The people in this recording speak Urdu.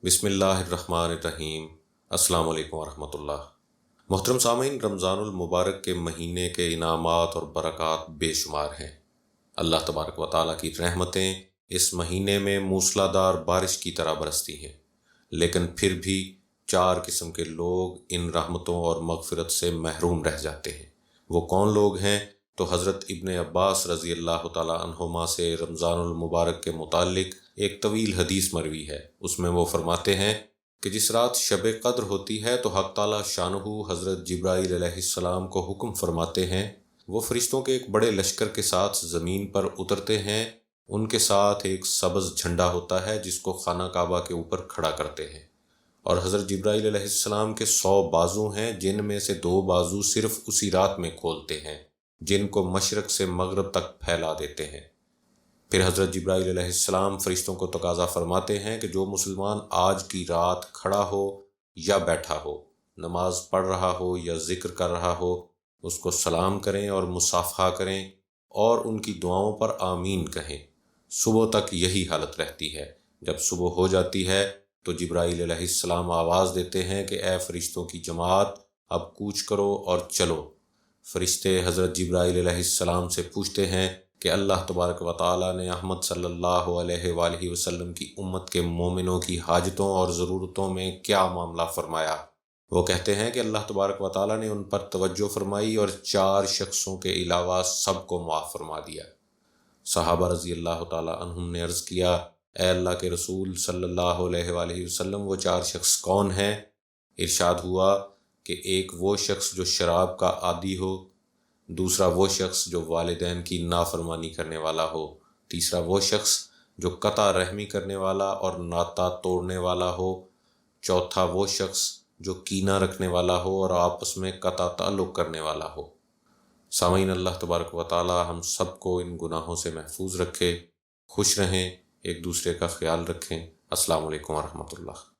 بسم اللہ الرحمن الرحیم۔ السلام علیکم ورحمۃ اللہ۔ محترم سامعین، رمضان المبارک کے مہینے کے انعامات اور برکات بے شمار ہیں۔ اللہ تبارک و تعالیٰ کی رحمتیں اس مہینے میں موسلا دار بارش کی طرح برستی ہیں، لیکن پھر بھی 4 قسم کے لوگ ان رحمتوں اور مغفرت سے محروم رہ جاتے ہیں۔ وہ کون لوگ ہیں؟ تو حضرت ابن عباس رضی اللہ تعالیٰ عنہما سے رمضان المبارک کے متعلق ایک طویل حدیث مروی ہے۔ اس میں وہ فرماتے ہیں کہ جس رات شب قدر ہوتی ہے تو حق تعالیٰ شانہ حضرت جبرائیل علیہ السلام کو حکم فرماتے ہیں، وہ فرشتوں کے ایک بڑے لشکر کے ساتھ زمین پر اترتے ہیں۔ ان کے ساتھ ایک سبز جھنڈا ہوتا ہے جس کو خانہ کعبہ کے اوپر کھڑا کرتے ہیں، اور حضرت جبرائیل علیہ السلام کے 100 بازو ہیں، جن میں سے 2 بازو صرف اسی رات میں کھولتے ہیں، جن کو مشرق سے مغرب تک پھیلا دیتے ہیں۔ پھر حضرت جبرائیل علیہ السلام فرشتوں کو تقاضا فرماتے ہیں کہ جو مسلمان آج کی رات کھڑا ہو یا بیٹھا ہو، نماز پڑھ رہا ہو یا ذکر کر رہا ہو، اس کو سلام کریں اور مصافحہ کریں اور ان کی دعاؤں پر آمین کہیں۔ صبح تک یہی حالت رہتی ہے۔ جب صبح ہو جاتی ہے تو جبرائیل علیہ السلام آواز دیتے ہیں کہ اے فرشتوں کی جماعت، اب کوچ کرو اور چلو۔ فرشتے حضرت جبرائیل علیہ السلام سے پوچھتے ہیں کہ اللہ تبارک و تعالیٰ نے احمد صلی اللہ علیہ وآلہ وسلم کی امت کے مومنوں کی حاجتوں اور ضرورتوں میں کیا معاملہ فرمایا؟ وہ کہتے ہیں کہ اللہ تبارک و تعالیٰ نے ان پر توجہ فرمائی اور 4 شخصوں کے علاوہ سب کو معاف فرما دیا۔ صحابہ رضی اللہ تعالیٰ عنہم نے عرض کیا، اے اللہ کے رسول صلی اللہ علیہ وآلہ وسلم، وہ 4 شخص کون ہیں؟ ارشاد ہوا کہ ایک وہ شخص جو شراب کا عادی ہو، دوسرا وہ شخص جو والدین کی نافرمانی کرنے والا ہو، تیسرا وہ شخص جو قطع رحمی کرنے والا اور ناتا توڑنے والا ہو، چوتھا وہ شخص جو کینہ رکھنے والا ہو اور آپس میں قطع تعلق کرنے والا ہو۔ سامعین، اللہ تبارک و تعالی ہم سب کو ان گناہوں سے محفوظ رکھے۔ خوش رہیں، ایک دوسرے کا خیال رکھیں۔ السلام علیکم ورحمۃ اللہ۔